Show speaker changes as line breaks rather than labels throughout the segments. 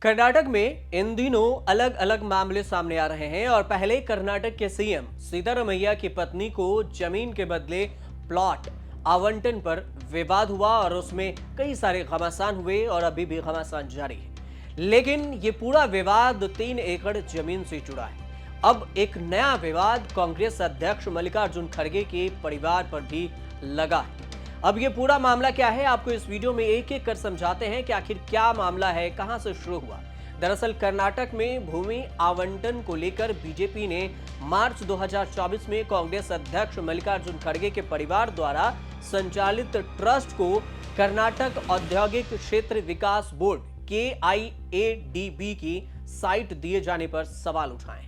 कर्नाटक में इन दिनों अलग अलग मामले सामने आ रहे हैं और पहले कर्नाटक के सीएम सिद्धारमैया की पत्नी को जमीन के बदले प्लॉट आवंटन पर विवाद हुआ और उसमें कई सारे घमासान हुए और अभी भी घमासान जारी है। लेकिन ये पूरा विवाद 3 एकड़ जमीन से जुड़ा है। अब एक नया विवाद कांग्रेस अध्यक्ष मल्लिकार्जुन खड़गे के परिवार पर भी लगा है। अब ये पूरा मामला क्या है, आपको इस वीडियो में एक एक कर समझाते हैं कि आखिर क्या मामला है, कहां से शुरू हुआ। दरअसल कर्नाटक में भूमि आवंटन को लेकर बीजेपी ने मार्च 2024 में कांग्रेस अध्यक्ष मल्लिकार्जुन खड़गे के परिवार द्वारा संचालित ट्रस्ट को कर्नाटक औद्योगिक क्षेत्र विकास बोर्ड KIADB की साइट दिए जाने पर सवाल उठाए हैं।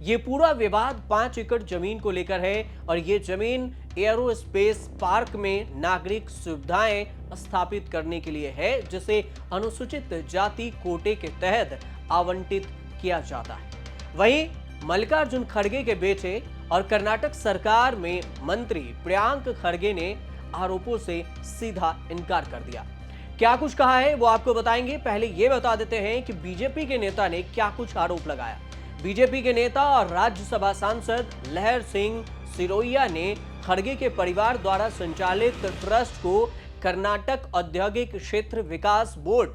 ये पूरा विवाद 5 एकड़ जमीन को लेकर है और ये जमीन एयरोस्पेस पार्क में नागरिक सुविधाएं स्थापित करने के लिए है, जिसे अनुसूचित जाति कोटे के तहत आवंटित किया जाता है। वहीं मल्लिकार्जुन खड़गे के बेटे और कर्नाटक सरकार में मंत्री प्रियांक खड़गे ने आरोपों से सीधा इनकार कर दिया। क्या कुछ कहा है वो आपको बताएंगे। पहले ये बता देते हैं कि बीजेपी के नेता ने क्या कुछ आरोप लगाया। बीजेपी के नेता और राज्यसभा सांसद लहर सिंह सिरोहिया ने खड़गे के परिवार द्वारा संचालित ट्रस्ट को कर्नाटक औद्योगिक क्षेत्र विकास बोर्ड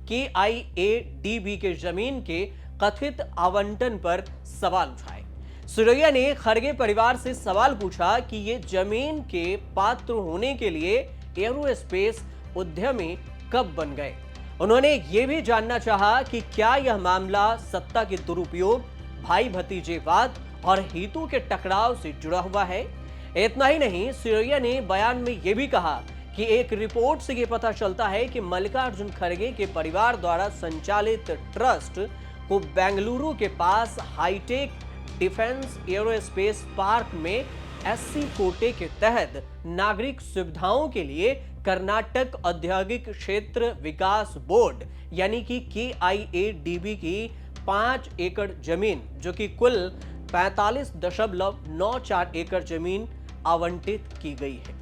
KIADB के जमीन के कथित आवंटन पर सवाल उठाए। सिरोहिया ने खड़गे परिवार से सवाल पूछा कि ये जमीन के पात्र होने के लिए एयरोस्पेस उद्यमी कब बन गए। उन्होंने ये भी जानना चाहा कि क्या यह मामला सत्ता के दुरुपयोग, भाई भतीजेवाद और हितों के टकराव से जुड़ा हुआ है। इतना ही नहीं, सिरोहिया ने बयान में यह भी कहा कि एक रिपोर्ट से यह पता चलता है कि मल्लिकार्जुन खड़गे के परिवार द्वारा संचालित ट्रस्ट को बेंगलुरु के पास हाईटेक डिफेंस एयरोस्पेस पार्क में SC कोटे के तहत नागरिक सुविधाओं के लिए कर्नाटक औद्योगिक क्षेत्र विकास बोर्ड यानी कि KIADB की 5 एकड़ जमीन, जो कि कुल 45.94 एकड़ जमीन आवंटित की गई है।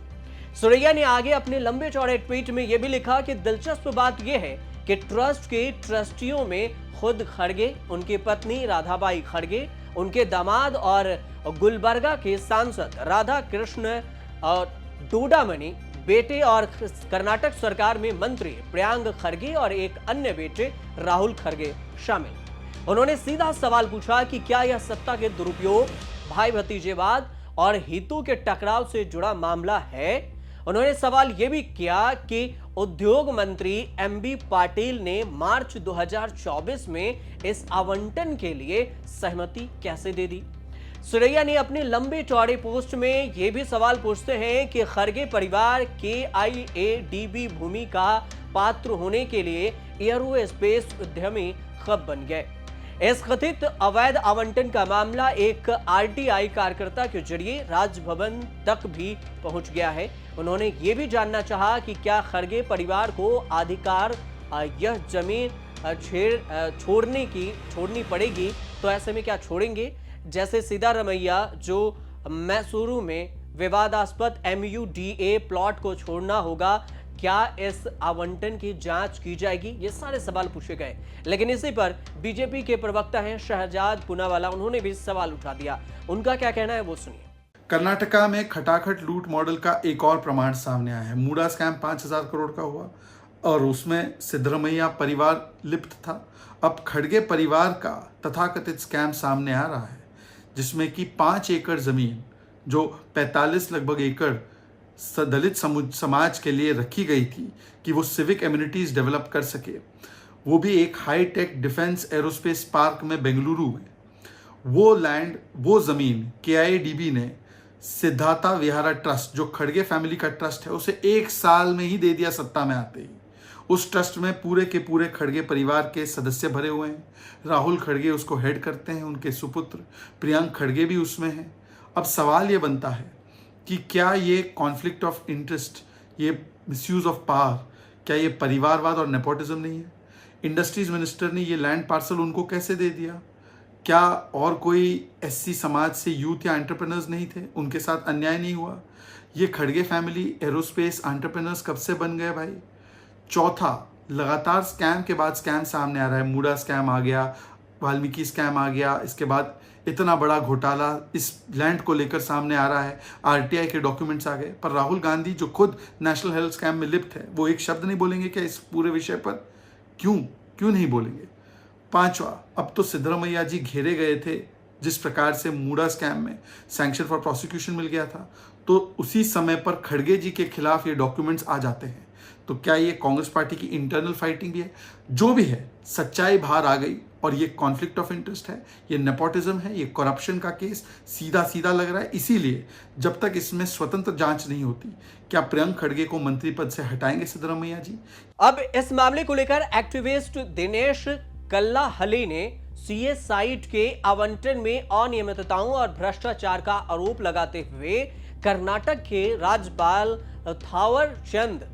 सुरैया ने आगे अपने लंबे चौड़े ट्वीट में यह भी लिखा कि दिलचस्प बात यह है कि ट्रस्ट के ट्रस्टियों में खुद खड़गे, उनकी पत्नी राधाबाई खड़गे, उनके दामाद और गुलबर्गा के सांसद राधा कृष्ण और डोडामणि बेटे और कर्नाटक सरकार में मंत्री प्रियांक खड़गे और एक अन्य बेटे राहुल खड़गे शामिल। उन्होंने सीधा सवाल पूछा कि क्या यह सत्ता के दुरुपयोग, भाई भतीजेवाद और हितों के टकराव से जुड़ा मामला है। उन्होंने सवाल यह भी किया कि उद्योग मंत्री MB पाटिल ने मार्च 2024 में इस आवंटन के लिए सहमति कैसे दे दी। सुरैया ने अपने लंबे चौड़े पोस्ट में यह भी सवाल पूछते हैं कि खड़गे परिवार KIADB भूमि का पात्र होने के लिए एयरोस्पेस उद्यमी कब बन गए। इस कथित अवैध आवंटन का मामला एक RTI कार्यकर्ता के जरिए राजभवन तक भी पहुंच गया है। उन्होंने ये भी जानना चाहा कि क्या खड़गे परिवार को अधिकार यह जमीन छोड़नी पड़ेगी, तो ऐसे में क्या छोड़ेंगे। जैसे सिद्धारमैया जो मैसूरू में विवादास्पद MUDA प्लॉट को छोड़ना होगा, क्या इस आवंटन की जांच की जाएगी। ये सारे सवाल पूछे गए। लेकिन इसी पर बीजेपी के प्रवक्ता हैं शहजाद पूनावाला, उन्होंने भी सवाल उठा दिया। उनका क्या कहना है वो सुनिए।
कर्नाटका में खटाखट लूट मॉडल का एक और प्रमाण सामने आया है। मूडा स्कैम 5,000 करोड़ का हुआ और उसमें सिद्धरमैया परिवार लिप्त था। अब खड़गे परिवार का तथाकथित स्कैम सामने आ रहा है, जिसमें कि 5 एकड़ जमीन जो 45 लगभग एकड़ दलित समाज के लिए रखी गई थी कि वो सिविक एम्यूनिटीज डेवलप कर सके, वो भी एक high tech defence aerospace park में बेंगलुरु में, वो लैंड, वो जमीन KIADB ने सिद्धार्था विहारा ट्रस्ट, जो खड़गे फैमिली का ट्रस्ट है, उसे 1 साल में ही दे दिया सत्ता में आते ही। उस ट्रस्ट में पूरे के पूरे खड़गे परिवार के सदस्य भरे हुए हैं। राहुल खड़गे उसको हेड करते हैं, उनके सुपुत्र प्रियांक खड़गे भी उसमें हैं। अब सवाल ये बनता है कि क्या ये कॉन्फ्लिक्ट ऑफ इंटरेस्ट, ये मिसयूज ऑफ पावर, क्या ये परिवारवाद और नेपोटिज्म नहीं है। इंडस्ट्रीज मिनिस्टर ने ये लैंड पार्सल उनको कैसे दे दिया। क्या और कोई SC समाज से यूथ या एंटरप्रेन्योर्स नहीं थे, उनके साथ अन्याय नहीं हुआ। ये खड़गे फैमिली एरोस्पेस एंटरप्रेन्योर्स कब से बन गए भाई। चौथा, लगातार स्कैम के बाद स्कैम सामने आ रहा है। मूडा स्कैम आ गया, वाल्मीकि स्कैम आ गया, इसके बाद इतना बड़ा घोटाला इस लैंड को लेकर सामने आ रहा है, आरटीआई के डॉक्यूमेंट्स आ गए। पर राहुल गांधी जो खुद नेशनल हेल्थ स्कैम में लिप्त है, वो एक शब्द नहीं बोलेंगे क्या इस पूरे विषय पर? क्यों नहीं बोलेंगे? पांचवा, अब तो सिद्धरमैया जी घेरे गए थे। जिस प्रकार से मूडा स्कैम में सैंक्शन फॉर प्रोसिक्यूशन मिल गया था, तो उसी समय पर खड़गे जी के खिलाफ ये डॉक्यूमेंट्स आ जाते हैं। तो क्या ये कांग्रेस पार्टी की इंटरनल फाइटिंग भी है? जो भी है, सच्चाई बाहर आ गई और ये कॉन्फ्लिक्ट ऑफ इंटरेस्ट है, ये नेपोटिज्म है, ये करप्शन का केस सीधा सीधा लग रहा है। इसीलिए जब तक इसमें स्वतंत्र जांच नहीं होती, क्या प्रियंक खड़गे को मंत्री पद से हटाएंगे सिद्धरमैया जी?
अब इस मामले को लेकर एक्टिविस्ट दिनेश कल्लाहली ने सीए साइट के आवंटन में अनियमितताओं और भ्रष्टाचार का आरोप लगाते हुए कर्नाटक के राज्यपाल थावर चंद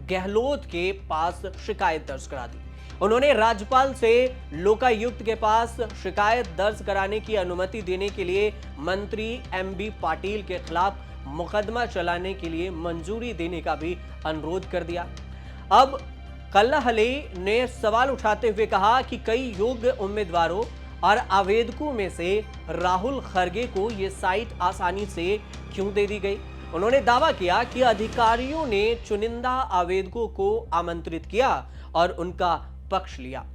गहलोत के पास शिकायत दर्ज करा दी। उन्होंने राज्यपाल से लोकायुक्त के पास शिकायत दर्ज कराने की अनुमति देने के लिए मंत्री एमबी पाटिल के खिलाफ मुकदमा चलाने के लिए मंजूरी देने का भी अनुरोध कर दिया। अब कल्लाहली ने सवाल उठाते हुए कहा कि कई योग्य उम्मीदवारों और आवेदकों में से राहुल खरगे को यह साइट आसानी से क्यों दे दी गई। उन्होंने दावा किया कि अधिकारियों ने चुनिंदा आवेदकों को आमंत्रित किया और उनका पक्ष लिया।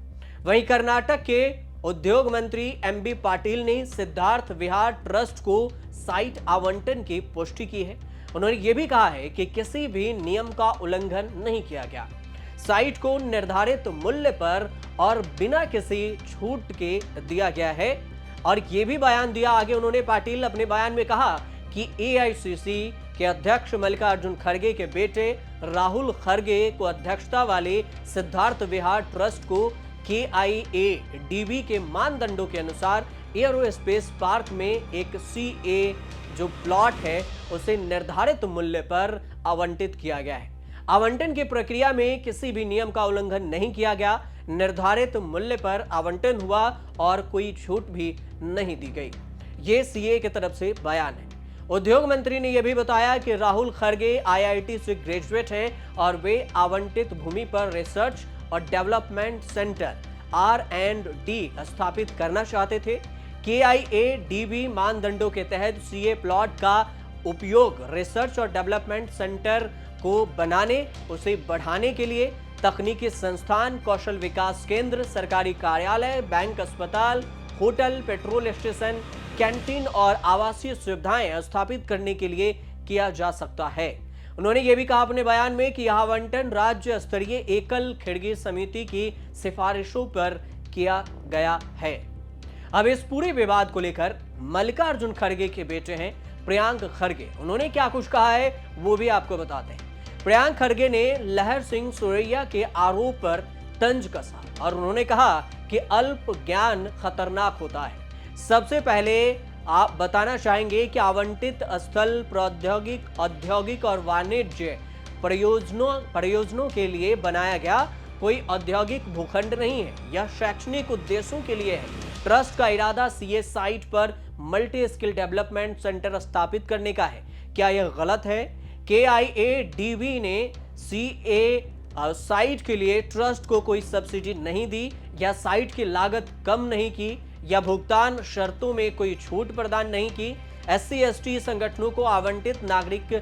वहीं कर्नाटक के उद्योग मंत्री एमबी पाटिल ने सिद्धार्थ विहार ट्रस्ट को साइट आवंटन की पुष्टि की है। उन्होंने ये भी कहा है कि किसी भी नियम का उल्लंघन नहीं किया गया। साइट को निर्धारित मूल्य पर और बिना किसी छूट के दिया गया है। और ये भी बयान दिया आगे उन्होंने, पाटिल अपने बयान में कहा कि एआईसीसी के अध्यक्ष मल्लिकार्जुन खड़गे के बेटे राहुल खरगे को अध्यक्षता वाले सिद्धार्थ विहार ट्रस्ट को KIADB के मानदंडों के अनुसार एयरोस्पेस पार्क में एक CA जो प्लॉट है उसे निर्धारित मूल्य पर आवंटित किया गया है। आवंटन की प्रक्रिया में किसी भी नियम का उल्लंघन नहीं किया गया। निर्धारित मूल्य पर आवंटन हुआ और कोई छूट भी नहीं दी गई। ये CA की तरफ से बयान है। उद्योग मंत्री ने यह भी बताया कि राहुल खरगे IIT से ग्रेजुएट हैं और वे आवंटित भूमि पर रिसर्च और डेवलपमेंट सेंटर R&D स्थापित करना चाहते थे। KIADB मानदंडों के तहत CA प्लॉट का उपयोग रिसर्च और डेवलपमेंट सेंटर को बनाने, उसे बढ़ाने के लिए तकनीकी संस्थान, कौशल विकास केंद्र, सरकारी कार्यालय, बैंक, अस्पताल, होटल, पेट्रोल स्टेशन, कैंटीन और आवासीय सुविधाएं स्थापित करने के लिए किया जा सकता है। उन्होंने ये भी कहा अपने बयान में कि यह आवंटन राज्य स्तरीय एकल खिड़की समिति की सिफारिशों पर किया गया है। अब इस पूरे विवाद को लेकर मल्लिकार्जुन खड़गे के बेटे हैं प्रियांक खड़गे, उन्होंने क्या कुछ कहा है वो भी आपको बताते हैं। प्रियांक खड़गे ने लहर सिंह सुरैया के आरोप पर तंज कसा और उन्होंने कहा कि अल्प ज्ञान खतरनाक होता है। सबसे पहले आप बताना चाहेंगे कि आवंटित स्थल प्रौद्योगिक, औद्योगिक और वाणिज्य प्रयोजनों के लिए बनाया गया कोई औद्योगिक भूखंड नहीं है, यह शैक्षणिक उद्देश्यों के लिए है। ट्रस्ट का इरादा CA साइट पर मल्टी स्किल डेवलपमेंट सेंटर स्थापित करने का है। क्या यह गलत है? KIADB ने CA साइट के लिए ट्रस्ट को कोई सब्सिडी नहीं दी या साइट की लागत कम नहीं की या भुगतान शर्तों में कोई छूट प्रदान नहीं की। SC/ST संगठनों को आवंटित नागरिक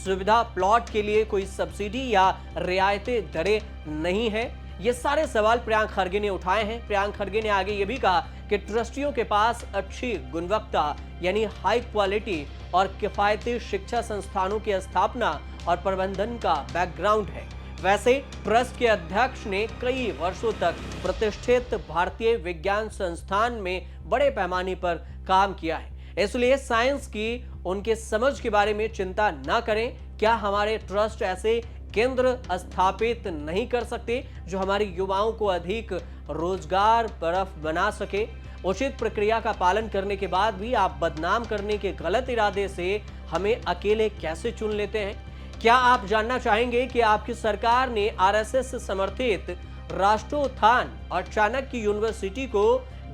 सुविधा प्लॉट के लिए कोई सब्सिडी या रियायतें दरें नहीं है। ये सारे सवाल प्रियांक खड़गे ने उठाए हैं। प्रियांक खड़गे ने आगे ये भी कहा कि ट्रस्टियों के पास अच्छी गुणवत्ता यानी हाई क्वालिटी और किफायती शिक्षा संस्थानों की स्थापना और प्रबंधन का बैकग्राउंड है। वैसे ट्रस्ट के अध्यक्ष ने कई वर्षों तक प्रतिष्ठित भारतीय विज्ञान संस्थान में बड़े पैमाने पर काम किया है, इसलिए साइंस की उनके समझ के बारे में चिंता न करें। क्या हमारे ट्रस्ट ऐसे केंद्र स्थापित नहीं कर सकते जो हमारे युवाओं को अधिक रोजगार परफ बना सके? उचित प्रक्रिया का पालन करने के बाद भी आप बदनाम करने के गलत इरादे से हमें अकेले कैसे चुन लेते हैं? क्या आप जानना चाहेंगे कि आपकी सरकार ने RSS समर्थित राष्ट्रोत्थान और चाणक्य यूनिवर्सिटी को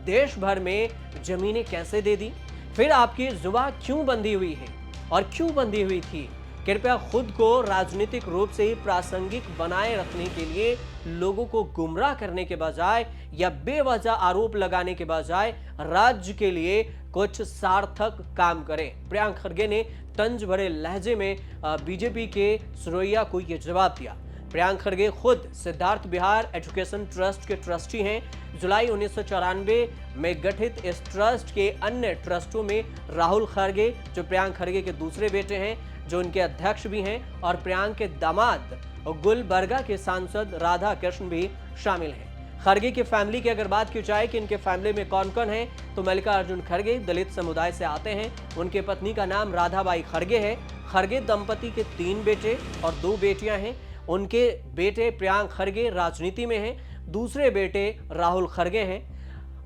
देश भर में जमीनें कैसे दे दी? फिर आपकी जुबान क्यों बंधी हुई है और क्यों बंधी हुई थी? कृपया खुद को राजनीतिक रूप से ही प्रासंगिक बनाए रखने के लिए लोगों को गुमराह करने के बजाय या बेवजह आरोप लगाने के बजाय राज्य के लिए कुछ सार्थक काम करें। प्रियंक खरगे ने तंज भरे लहजे में बीजेपी के सुरैया को यह जवाब दिया। प्रियंक खरगे खुद सिद्धार्थ बिहार एजुकेशन ट्रस्ट के ट्रस्टी हैं। जुलाई 1994 में गठित इस ट्रस्ट के अन्य ट्रस्टों में राहुल खरगे, जो प्रियंक खरगे के दूसरे बेटे हैं, जो उनके अध्यक्ष भी हैं, और प्रियंक के दामाद गुलबर्गा के सांसद राधा कृष्ण भी शामिल हैं। खरगे की फैमिली की अगर बात की जाए कि इनके फैमिली में कौन कौन है, तो मल्लिकार्जुन खरगे दलित समुदाय से आते हैं। उनके पत्नी का नाम राधाबाई खरगे है। खरगे दंपति के 3 बेटे और 2 बेटियां हैं। उनके बेटे प्रियंक खरगे राजनीति में हैं, दूसरे बेटे राहुल खरगे हैं।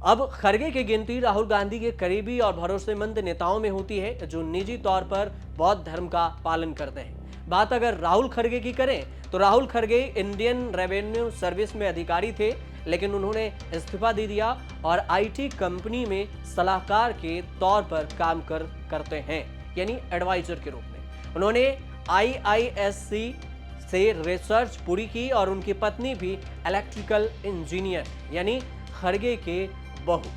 अब खरगे की गिनती राहुल गांधी के करीबी और भरोसेमंद नेताओं में होती है, जो निजी तौर पर बौद्ध धर्म का पालन करते हैं। बात अगर राहुल खरगे की करें तो Rahul Kharge Indian revenue service में अधिकारी थे, लेकिन उन्होंने इस्तीफा दे दिया और आईटी कंपनी में सलाहकार के तौर पर काम करते हैं, यानी एडवाइजर के रूप में। उन्होंने IISc से रिसर्च पूरी की और उनकी पत्नी भी इलेक्ट्रिकल इंजीनियर, यानी खरगे के बहू।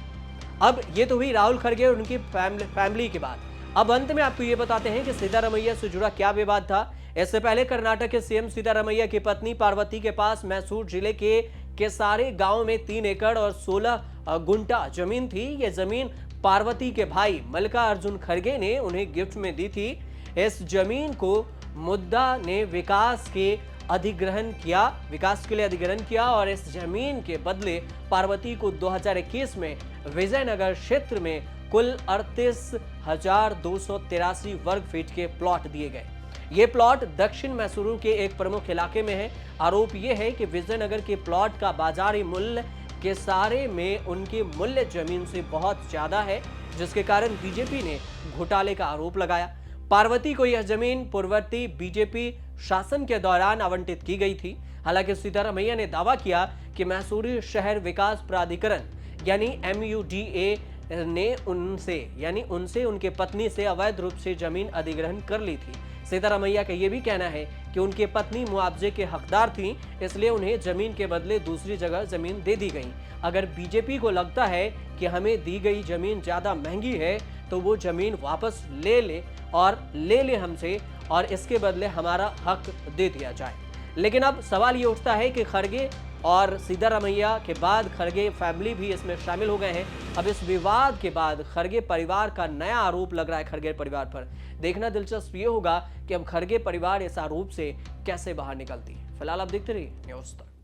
अब ये तो हुई राहुल खरगे और उनकी फैमिली की बात। अब अंत में आपको ये बताते हैं कि सिद्धारमैया से जुड़ा क्या विवाद था। इससे पहले कर्नाटक के सीएम सिद्धारमैया की पत्नी पार्वती के पास मैसूर जिले के केसारे गांव में 3 एकड़ और 16 गुंठा जमीन थी। ये जमीन पार्वती के भाई मल्लिकार्जुन खरगे ने उन्हें गिफ्ट में दी थी। इस जमीन को मुद्दा ने विकास के लिए अधिग्रहण किया और इस जमीन के बदले पार्वती को 2021 में विजयनगर क्षेत्र में कुल 38,283 वर्ग फीट के प्लॉट दिए गए। ये प्लॉट दक्षिण मैसूरू के एक प्रमुख इलाके में है। आरोप यह है कि विजयनगर के प्लॉट का बाजारी मूल्य केसारे में उनके मूल्य जमीन से बहुत ज्यादा है, जिसके कारण बीजेपी ने घोटाले का आरोप लगाया। पार्वती को यह जमीन पूर्ववर्ती बीजेपी शासन के दौरान आवंटित की गई थी। हालांकि सिद्धारमैया ने दावा किया कि मैसूरू शहर विकास प्राधिकरण यानी MUDA ने उनसे उनके पत्नी से अवैध रूप से जमीन अधिग्रहण कर ली थी। सिद्धारमैया का यह भी कहना है कि उनकी पत्नी मुआवजे के हकदार थी, इसलिए उन्हें जमीन के बदले दूसरी जगह जमीन दे दी गई। अगर बीजेपी को लगता है कि हमें दी गई जमीन ज्यादा महंगी है, तो वो जमीन वापस ले ले हमसे और इसके बदले हमारा हक दे दिया जाए। लेकिन अब सवाल ये उठता है कि खरगे और सिद्धारमैया के बाद खरगे फैमिली भी इसमें शामिल हो गए हैं। अब इस विवाद के बाद खरगे परिवार का नया आरोप लग रहा है खरगे परिवार पर। देखना दिलचस्प ये होगा कि अब खरगे परिवार इस आरोप से कैसे बाहर निकलती है। फिलहाल आप देखते रहिए न्यूज़ तक।